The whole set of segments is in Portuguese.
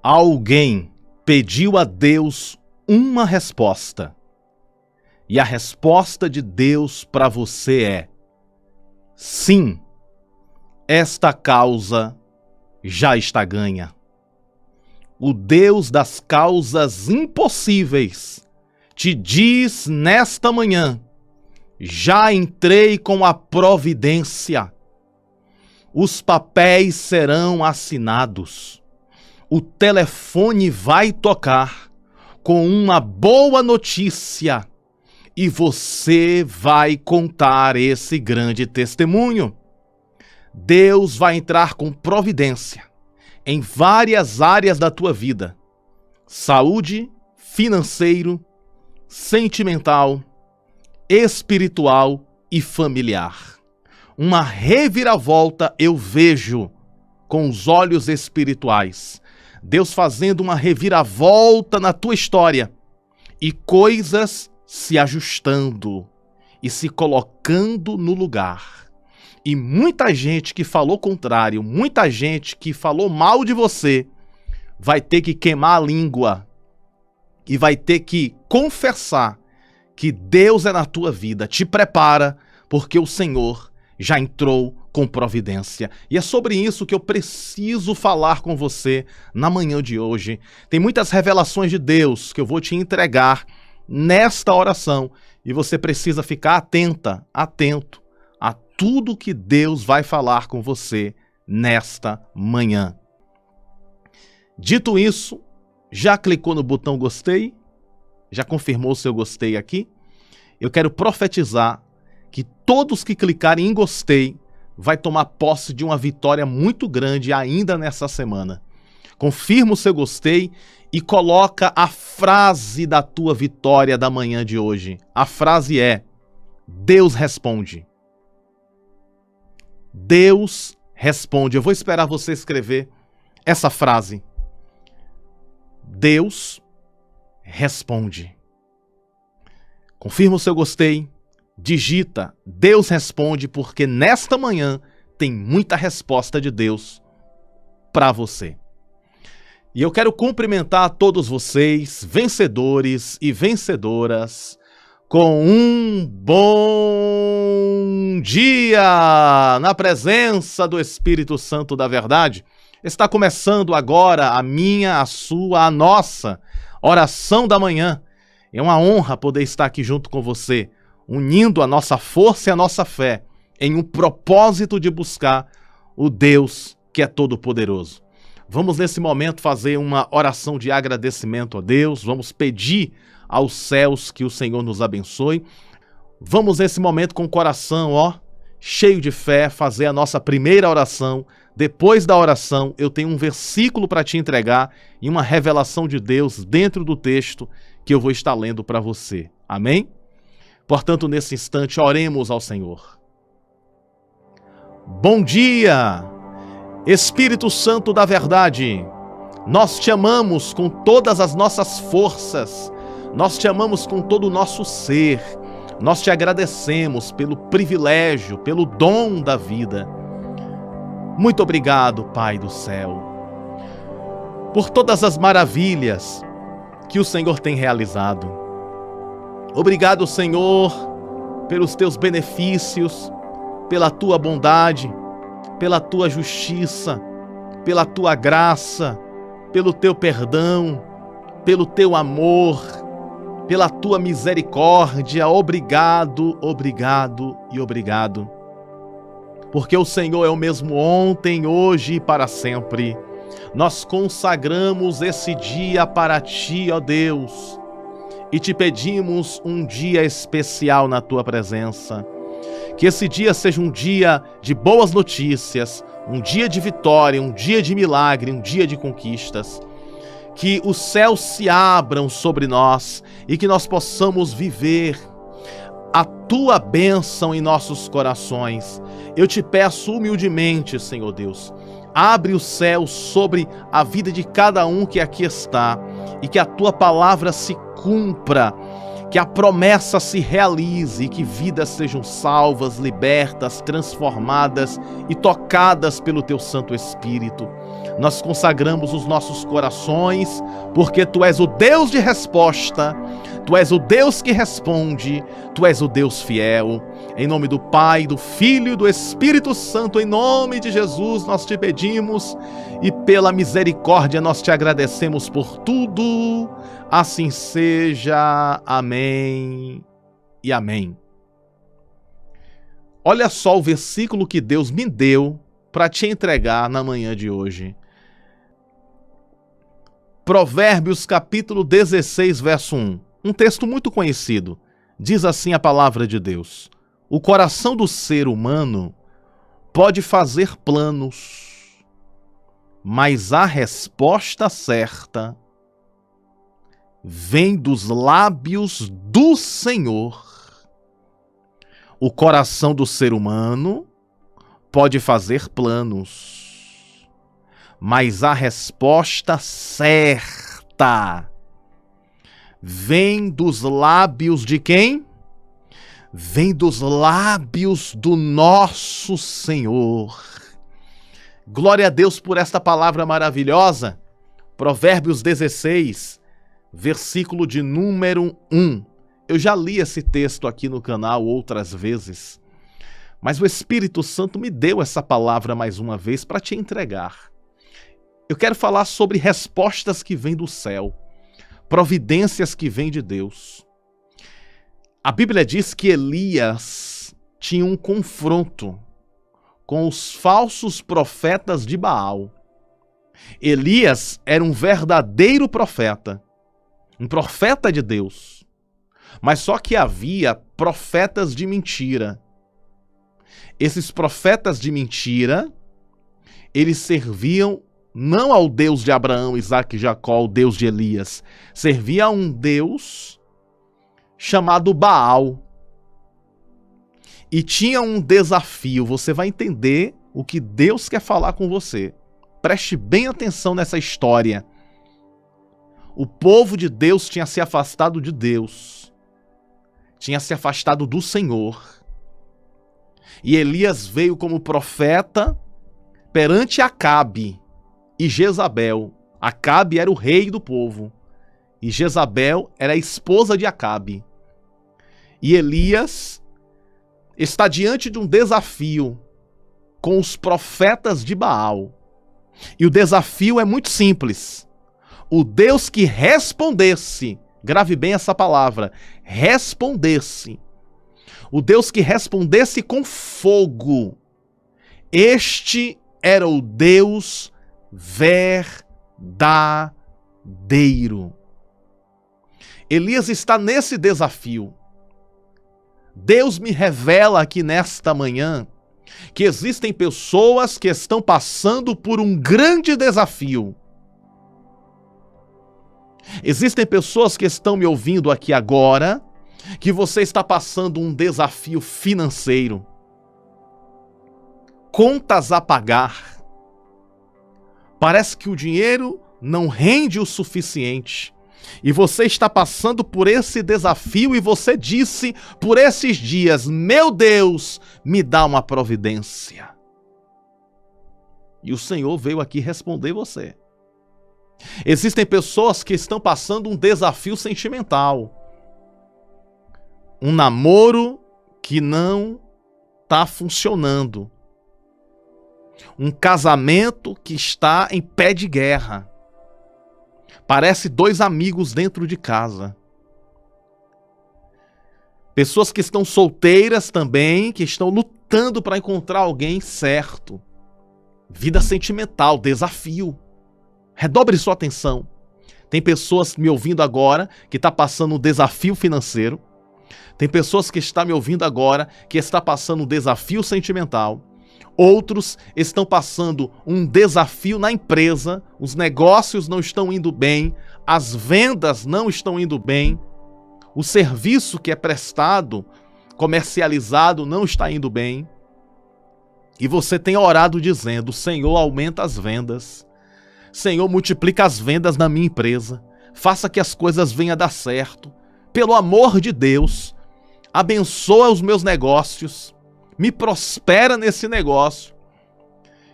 Alguém pediu a Deus uma resposta. E a resposta de Deus para você é: sim, esta causa já está ganha. O Deus das causas impossíveis te diz nesta manhã: já entrei com a providência. Os papéis serão assinados. O telefone vai tocar com uma boa notícia e você vai contar esse grande testemunho. Deus vai entrar com providência em várias áreas da tua vida: saúde, financeiro, sentimental, espiritual e familiar. Uma reviravolta eu vejo com os olhos espirituais. Deus fazendo uma reviravolta na tua história e coisas se ajustando e se colocando no lugar. E muita gente que falou contrário, muita gente que falou mal de você, vai ter que queimar a língua e vai ter que confessar que Deus é na tua vida. Te prepara, porque o Senhor já entrou com providência. E é sobre isso que eu preciso falar com você na manhã de hoje. Tem muitas revelações de Deus que eu vou te entregar nesta oração e você precisa ficar atento a tudo que Deus vai falar com você nesta manhã. Dito isso, já clicou no botão gostei? Já confirmou o seu gostei aqui? Eu quero profetizar que todos que clicarem em gostei vai tomar posse de uma vitória muito grande ainda nessa semana. Confirma o seu gostei e coloca a frase da tua vitória da manhã de hoje. A frase é: Deus responde. Deus responde. Eu vou esperar você escrever essa frase. Deus responde. Confirma o seu gostei. Digita Deus responde, porque nesta manhã tem muita resposta de Deus para você. E eu quero cumprimentar a todos vocês, vencedores e vencedoras, com um bom dia na presença do Espírito Santo da Verdade. Está começando agora a minha, a sua, a nossa oração da manhã. É uma honra poder estar aqui junto com você, unindo a nossa força e a nossa fé em um propósito de buscar o Deus que é todo-poderoso. Vamos nesse momento fazer uma oração de agradecimento a Deus, vamos pedir aos céus que o Senhor nos abençoe. Vamos nesse momento com o coração, cheio de fé, fazer a nossa primeira oração. Depois da oração, eu tenho um versículo para te entregar e uma revelação de Deus dentro do texto que eu vou estar lendo para você. Amém? Portanto, nesse instante, oremos ao Senhor. Bom dia, Espírito Santo da Verdade. Nós te amamos com todas as nossas forças. Nós te amamos com todo o nosso ser. Nós te agradecemos pelo privilégio, pelo dom da vida. Muito obrigado, Pai do céu, por todas as maravilhas que o Senhor tem realizado. Obrigado, Senhor, pelos teus benefícios, pela tua bondade, pela tua justiça, pela tua graça, pelo teu perdão, pelo teu amor, pela tua misericórdia. Obrigado, obrigado e obrigado. Porque o Senhor é o mesmo ontem, hoje e para sempre. Nós consagramos esse dia para ti, ó Deus, e te pedimos um dia especial na tua presença. Que esse dia seja um dia de boas notícias, um dia de vitória, um dia de milagre, um dia de conquistas. Que os céus se abram sobre nós e que nós possamos viver a tua bênção em nossos corações. Eu te peço humildemente, Senhor Deus, abre os céus sobre a vida de cada um que aqui está e que a tua palavra se cumpra, que a promessa se realize e que vidas sejam salvas, libertas, transformadas e tocadas pelo teu Santo Espírito. Nós consagramos os nossos corações, porque Tu és o Deus de resposta, Tu és o Deus que responde, Tu és o Deus fiel. Em nome do Pai, do Filho e do Espírito Santo, em nome de Jesus, nós te pedimos e pela misericórdia nós te agradecemos por tudo. Assim seja. Amém e amém. Olha só o versículo que Deus me deu para te entregar na manhã de hoje. Provérbios capítulo 16, verso 1. Um texto muito conhecido. Diz assim a palavra de Deus: o coração do ser humano pode fazer planos, mas a resposta certa vem dos lábios do Senhor. O coração do ser humano pode fazer planos, mas a resposta certa vem dos lábios de quem? Vem dos lábios do nosso Senhor. Glória a Deus por esta palavra maravilhosa. Provérbios 16, versículo de número 1. Eu já li esse texto aqui no canal outras vezes, mas o Espírito Santo me deu essa palavra mais uma vez para te entregar. Eu quero falar sobre respostas que vêm do céu, providências que vêm de Deus. A Bíblia diz que Elias tinha um confronto com os falsos profetas de Baal. Elias era um verdadeiro profeta, um profeta de Deus. Mas só que havia profetas de mentira. Esses profetas de mentira, eles serviam não ao Deus de Abraão, Isaque e Jacó, o Deus de Elias. Servia a um Deus chamado Baal. E tinha um desafio. Você vai entender o que Deus quer falar com você. Preste bem atenção nessa história. O povo de Deus tinha se afastado de Deus. Tinha se afastado do Senhor. E Elias veio como profeta perante Acabe e Jezabel. Acabe era o rei do povo e Jezabel era a esposa de Acabe. E Elias está diante de um desafio com os profetas de Baal. E o desafio é muito simples. O Deus que respondesse, grave bem essa palavra, respondesse. O Deus que respondesse com fogo. Este era o Deus verdadeiro. Elias está nesse desafio. Deus me revela aqui nesta manhã que existem pessoas que estão passando por um grande desafio. Existem pessoas que estão me ouvindo aqui agora, que você está passando um desafio financeiro. Contas a pagar. Parece que o dinheiro não rende o suficiente. E você está passando por esse desafio e você disse por esses dias: meu Deus, me dá uma providência. E o Senhor veio aqui responder você. Existem pessoas que estão passando um desafio sentimental. Um namoro que não está funcionando. Um casamento que está em pé de guerra. Parece dois amigos dentro de casa. Pessoas que estão solteiras também, que estão lutando para encontrar alguém certo. Vida sentimental, desafio. Redobre sua atenção. Tem pessoas me ouvindo agora que está passando um desafio financeiro. Tem pessoas que estão me ouvindo agora que está passando um desafio sentimental. Outros estão passando um desafio na empresa. Os negócios não estão indo bem. As vendas não estão indo bem. O serviço que é prestado, comercializado, não está indo bem. E você tem orado dizendo: Senhor, aumenta as vendas. Senhor, multiplica as vendas na minha empresa. Faça que as coisas venham a dar certo. Pelo amor de Deus, abençoa os meus negócios. Me prospera nesse negócio.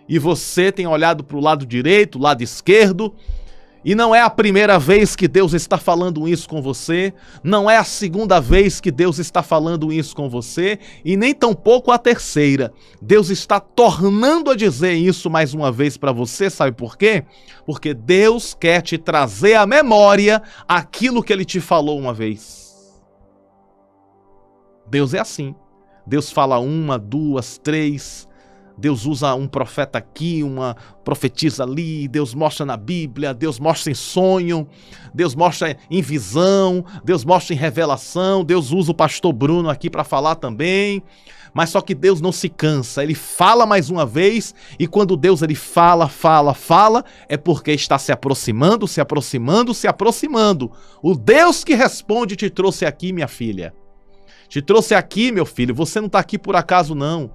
e você tem olhado para o lado direito, lado esquerdo, e não é a primeira vez que Deus está falando isso com você, não é a segunda vez que Deus está falando isso com você, e nem tampouco a terceira. Deus está tornando a dizer isso mais uma vez para você, sabe por quê? Porque Deus quer te trazer à memória aquilo que Ele te falou uma vez. Deus é assim. Deus fala uma, duas, três. Deus usa um profeta aqui, uma profetisa ali, Deus mostra na Bíblia, Deus mostra em sonho, Deus mostra em visão, Deus mostra em revelação, Deus usa o pastor Bruno aqui para falar também, mas só que Deus não se cansa, Ele fala mais uma vez, e quando Deus ele fala, é porque está se aproximando, se aproximando, se aproximando. O Deus que responde te trouxe aqui, minha filha, te trouxe aqui, meu filho, você não está aqui por acaso não.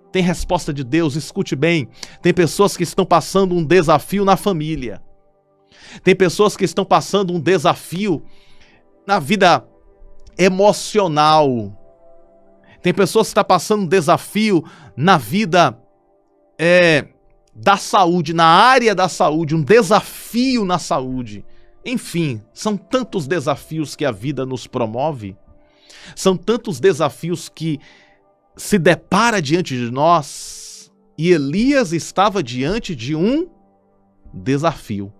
Tem resposta de Deus, escute bem. Tem pessoas que estão passando um desafio na família. Tem pessoas que estão passando um desafio na vida emocional. Tem pessoas que estão passando um desafio na vida da saúde, na área da saúde, um desafio na saúde. Enfim, são tantos desafios que a vida nos promove. São tantos desafios que se depara diante de nós, e Elias estava diante de um desafio.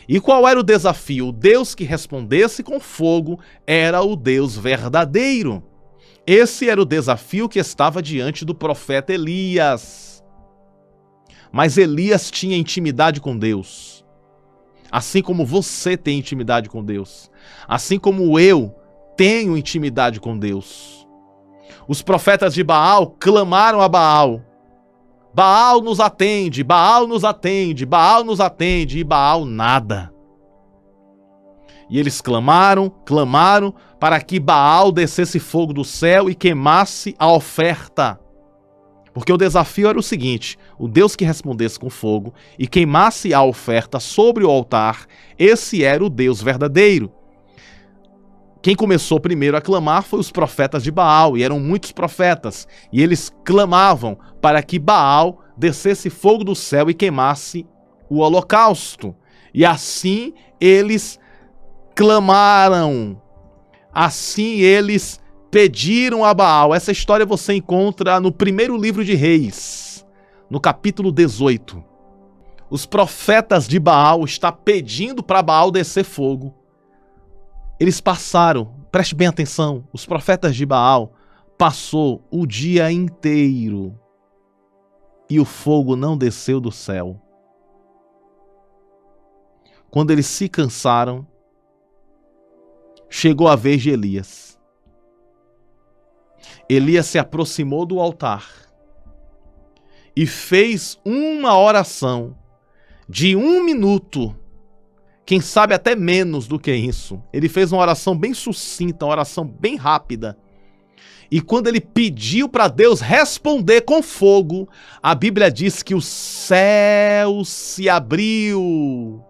E qual era o desafio? O Deus que respondesse com fogo era o Deus verdadeiro. Esse era o desafio que estava diante do profeta Elias. Mas Elias tinha intimidade com Deus. Assim como você tem intimidade com Deus. Assim como eu tenho intimidade com Deus. Os profetas de Baal clamaram a Baal. Baal nos atende, Baal nos atende, Baal nos atende, e Baal nada. E eles clamaram para que Baal descesse fogo do céu e queimasse a oferta. Porque o desafio era o seguinte: o Deus que respondesse com fogo e queimasse a oferta sobre o altar, esse era o Deus verdadeiro. Quem começou primeiro a clamar foi os profetas de Baal, e eram muitos profetas, e eles clamavam para que Baal descesse fogo do céu e queimasse o holocausto. E assim eles clamaram, assim eles pediram a Baal. Essa história você encontra no primeiro livro de Reis, no capítulo 18. Os profetas de Baal estão pedindo para Baal descer fogo. Eles passaram, preste bem atenção, os profetas de Baal passou o dia inteiro e o fogo não desceu do céu. Quando eles se cansaram, chegou a vez de Elias. Elias se aproximou do altar e fez uma oração de 1 minuto. Quem sabe até menos do que isso. Ele fez uma oração bem sucinta, uma oração bem rápida. E quando ele pediu para Deus responder com fogo, a Bíblia diz que o céu se abriu.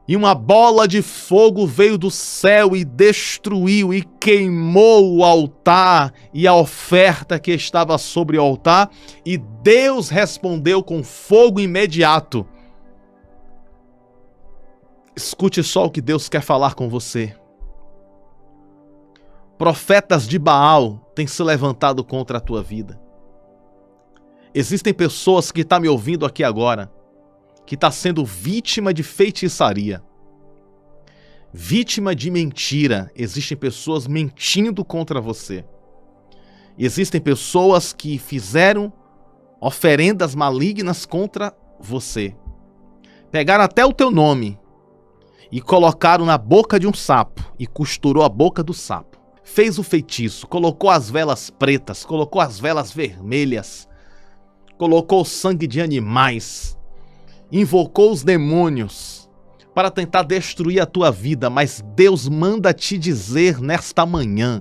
E uma bola de fogo veio do céu e destruiu e queimou o altar e a oferta que estava sobre o altar. E Deus respondeu com fogo imediato. Escute só o que Deus quer falar com você. Profetas de Baal têm se levantado contra a tua vida. Existem pessoas que estão me ouvindo aqui agora, que estão sendo vítima de feitiçaria, vítima de mentira. Existem pessoas mentindo contra você. Existem pessoas que fizeram oferendas malignas contra você. Pegaram até o teu nome e colocaram na boca de um sapo e costurou a boca do sapo. Fez o feitiço, colocou as velas pretas, colocou as velas vermelhas, colocou o sangue de animais, invocou os demônios para tentar destruir a tua vida. Mas Deus manda te dizer nesta manhã: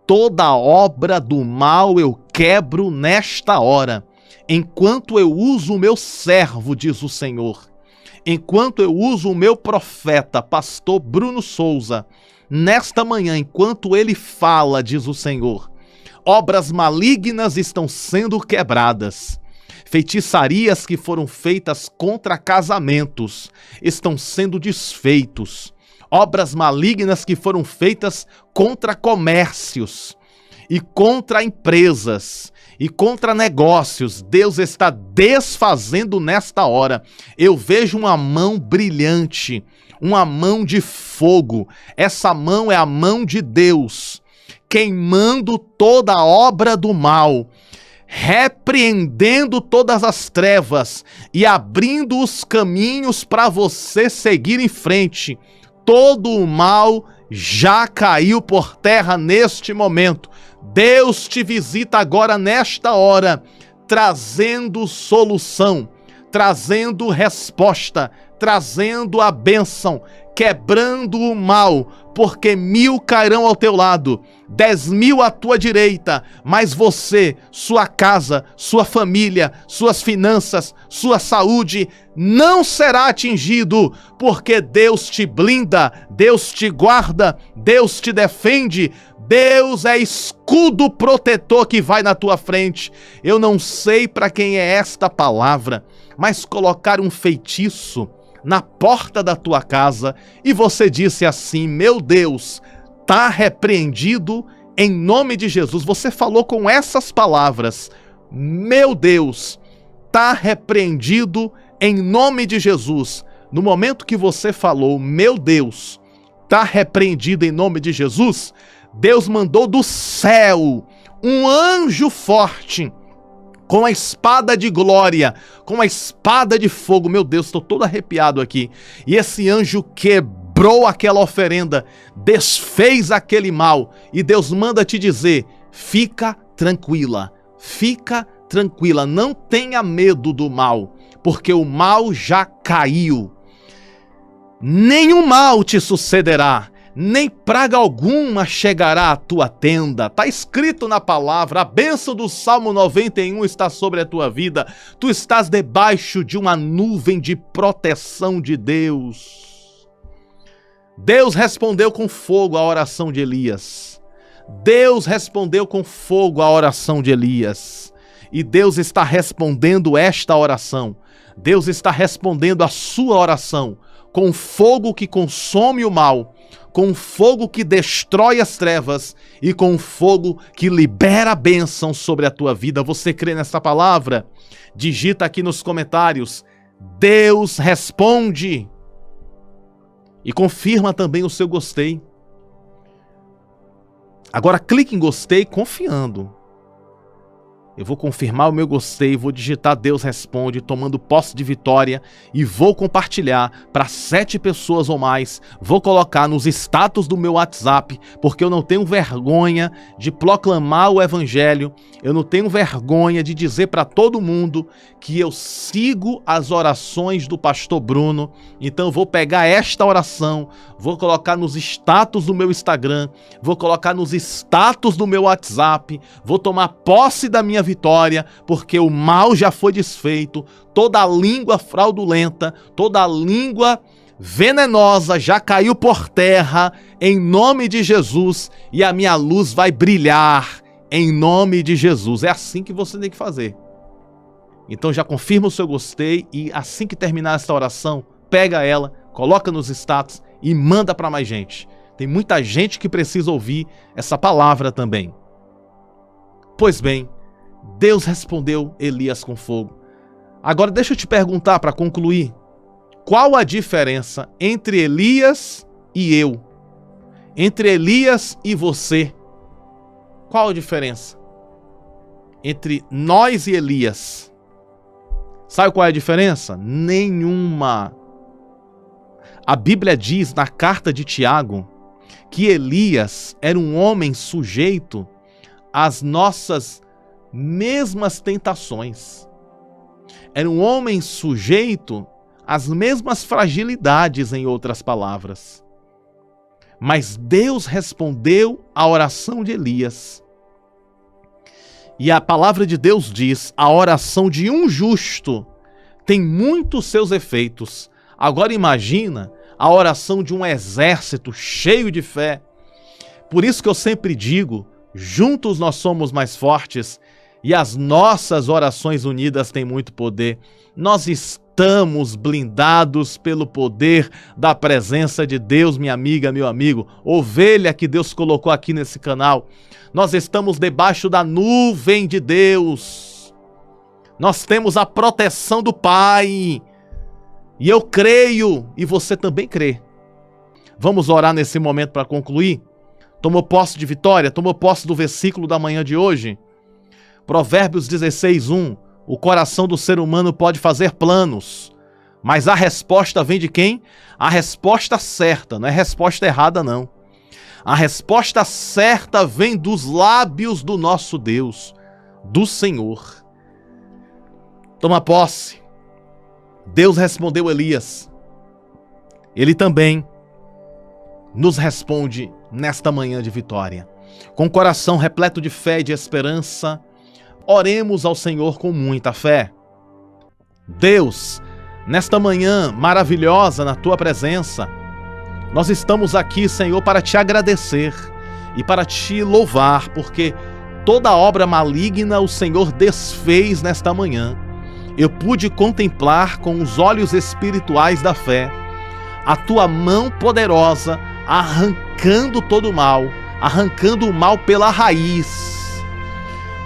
toda obra do mal eu quebro nesta hora, enquanto eu uso o meu servo, diz o Senhor. Enquanto eu uso o meu profeta, pastor Bruno Souza, nesta manhã, enquanto ele fala, diz o Senhor, obras malignas estão sendo quebradas, feitiçarias que foram feitas contra casamentos estão sendo desfeitos. Obras malignas que foram feitas contra comércios e contra empresas e contra negócios, Deus está desfazendo nesta hora. Eu vejo uma mão brilhante, uma mão de fogo. Essa mão é a mão de Deus, queimando toda a obra do mal, repreendendo todas as trevas e abrindo os caminhos para você seguir em frente. Todo o mal já caiu por terra neste momento. Deus te visita agora nesta hora, trazendo solução, trazendo resposta, trazendo a bênção, quebrando o mal, porque 1000 cairão ao teu lado, 10.000 à tua direita, mas você, sua casa, sua família, suas finanças, sua saúde não será atingido, porque Deus te blinda, Deus te guarda, Deus te defende. Deus é escudo protetor que vai na tua frente. Eu não sei para quem é esta palavra, mas colocar um feitiço na porta da tua casa e você disse assim: meu Deus, tá repreendido em nome de Jesus. Você falou com essas palavras: meu Deus, tá repreendido em nome de Jesus. No momento que você falou, meu Deus, tá repreendido em nome de Jesus, Deus mandou do céu um anjo forte, com a espada de glória, com a espada de fogo. Meu Deus, estou todo arrepiado aqui. E esse anjo quebrou aquela oferenda, desfez aquele mal. E Deus manda te dizer: fica tranquila, não tenha medo do mal, porque o mal já caiu. Nenhum mal te sucederá, nem praga alguma chegará à tua tenda. Está escrito na palavra, a bênção do Salmo 91 está sobre a tua vida. Tu estás debaixo de uma nuvem de proteção de Deus. Deus respondeu com fogo à oração de Elias. Deus respondeu com fogo à oração de Elias. E Deus está respondendo esta oração. Deus está respondendo a sua oração com fogo que consome o mal, com fogo que destrói as trevas e com fogo que libera a bênção sobre a tua vida. Você crê nessa palavra? Digita aqui nos comentários: Deus responde. E confirma também o seu gostei. Agora clique em gostei confiando. Eu vou confirmar o meu gostei, vou digitar Deus responde, tomando posse de vitória, e vou compartilhar para 7 pessoas ou mais. Vou colocar nos status do meu WhatsApp, porque eu não tenho vergonha de proclamar o evangelho. Eu não tenho vergonha de dizer para todo mundo que eu sigo as orações do pastor Bruno. Então eu vou pegar esta oração, vou colocar nos status do meu Instagram, vou colocar nos status do meu WhatsApp, vou tomar posse da minha vitória, porque o mal já foi desfeito, toda a língua fraudulenta, toda a língua venenosa já caiu por terra, em nome de Jesus, e a minha luz vai brilhar, em nome de Jesus. É assim que você tem que fazer. Então já confirma o seu gostei, e assim que terminar essa oração, pega ela, coloca nos status e manda para mais gente. Tem muita gente que precisa ouvir essa palavra também. Pois bem, Deus respondeu Elias com fogo. Agora deixa eu te perguntar para concluir. Qual a diferença entre Elias e eu? Entre Elias e você? Qual a diferença entre nós e Elias? Sabe qual é a diferença? Nenhuma. A Bíblia diz na carta de Tiago que Elias era um homem sujeito às nossas mesmas tentações. Era um homem sujeito às mesmas fragilidades, em outras palavras. Mas Deus respondeu à oração de Elias. E a palavra de Deus diz: a oração de um justo tem muitos seus efeitos. Agora imagina a oração de um exército cheio de fé. Por isso que eu sempre digo: juntos nós somos mais fortes. e as nossas orações unidas têm muito poder. Nós estamos blindados pelo poder da presença de Deus, minha amiga, meu amigo, ovelha que Deus colocou aqui nesse canal. Nós estamos debaixo da nuvem de Deus. Nós temos a proteção do Pai. E eu creio, e você também crê. Vamos orar nesse momento para concluir? Tomou posse de vitória? Tomou posse do versículo da manhã de hoje? Provérbios 16:1. O coração do ser humano pode fazer planos, mas a resposta vem de quem? A resposta certa, não é resposta errada não. A resposta certa vem dos lábios do nosso Deus, do Senhor. Toma posse. Deus respondeu Elias. Ele também nos responde nesta manhã de vitória. Com o coração repleto de fé e de esperança, oremos ao Senhor com muita fé. Deus, nesta manhã maravilhosa na Tua presença, nós estamos aqui, Senhor, para Te agradecer e para Te louvar, porque toda obra maligna o Senhor desfez nesta manhã. Eu pude contemplar com os olhos espirituais da fé a Tua mão poderosa arrancando todo o mal, arrancando o mal pela raiz.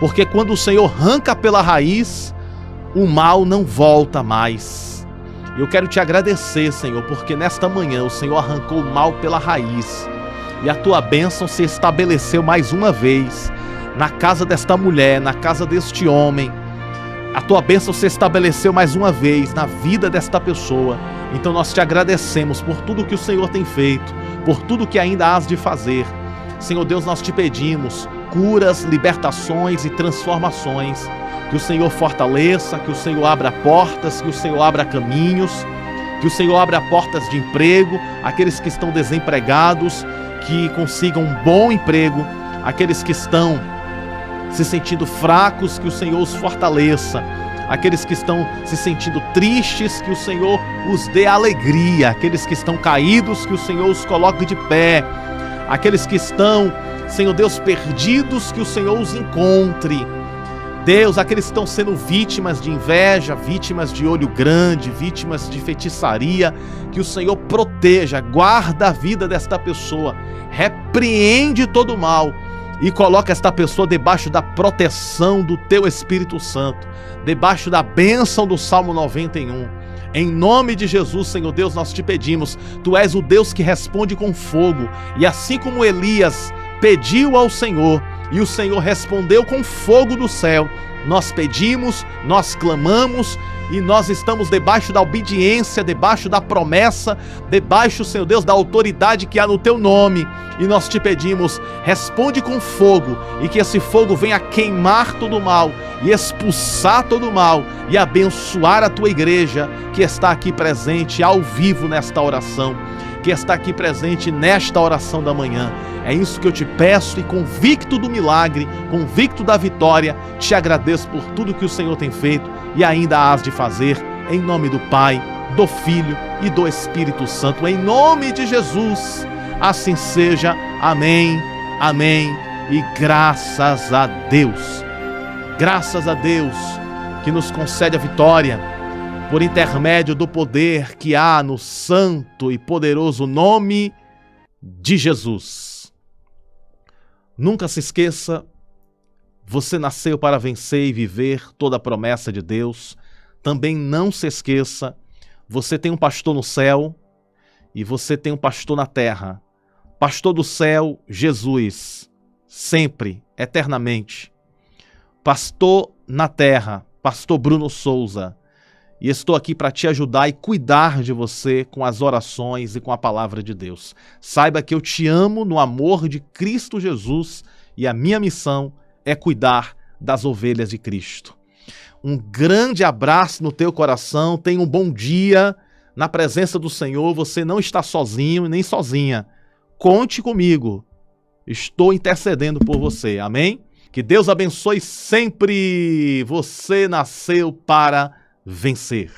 Porque quando o Senhor arranca pela raiz, o mal não volta mais. Eu quero Te agradecer, Senhor, porque nesta manhã o Senhor arrancou o mal pela raiz e a Tua bênção se estabeleceu mais uma vez na casa desta mulher, na casa deste homem. A Tua bênção se estabeleceu mais uma vez na vida desta pessoa. Então nós Te agradecemos por tudo que o Senhor tem feito, por tudo que ainda hás de fazer. Senhor Deus, nós Te pedimos curas, libertações e transformações. Que o Senhor fortaleça, que o Senhor abra portas, que o Senhor abra caminhos, que o Senhor abra portas de emprego, aqueles que estão desempregados, que consigam um bom emprego, aqueles que estão se sentindo fracos, que o Senhor os fortaleça, aqueles que estão se sentindo tristes, que o Senhor os dê alegria, aqueles que estão caídos, que o Senhor os coloque de pé, aqueles que estão, Senhor Deus, perdidos, que o Senhor os encontre. Deus, aqueles que estão sendo vítimas de inveja, vítimas de olho grande, vítimas de feitiçaria, que o Senhor proteja, guarda a vida desta pessoa, repreende todo o mal e coloca esta pessoa debaixo da proteção do Teu Espírito Santo, debaixo da bênção do Salmo 91. Em nome de Jesus, Senhor Deus, nós Te pedimos, Tu és o Deus que responde com fogo, e assim como Elias pediu ao Senhor, e o Senhor respondeu com fogo do céu, nós pedimos, nós clamamos e nós estamos debaixo da obediência, debaixo da promessa, debaixo, Senhor Deus, da autoridade que há no Teu nome. E nós Te pedimos, responde com fogo e que esse fogo venha queimar todo o mal e expulsar todo o mal e abençoar a Tua igreja que está aqui presente ao vivo nesta oração, que está aqui presente nesta oração da manhã. É isso que eu Te peço e convicto do milagre, convicto da vitória, Te agradeço por tudo que o Senhor tem feito e ainda hás de fazer, em nome do Pai, do Filho e do Espírito Santo, em nome de Jesus, assim seja, amém, amém e graças a Deus que nos concede a vitória, por intermédio do poder que há no santo e poderoso nome de Jesus. Nunca se esqueça, você nasceu para vencer e viver toda a promessa de Deus. Também não se esqueça, você tem um pastor no céu e você tem um pastor na terra. Pastor do céu, Jesus, sempre, eternamente. Pastor na terra, pastor Bruno Souza. E estou aqui para te ajudar e cuidar de você com as orações e com a palavra de Deus. Saiba que eu te amo no amor de Cristo Jesus e a minha missão é cuidar das ovelhas de Cristo. Um grande abraço no teu coração, tenha um bom dia na presença do Senhor. Você não está sozinho e nem sozinha. Conte comigo. Estou intercedendo por você. Amém? Que Deus abençoe sempre. Você nasceu para vencer.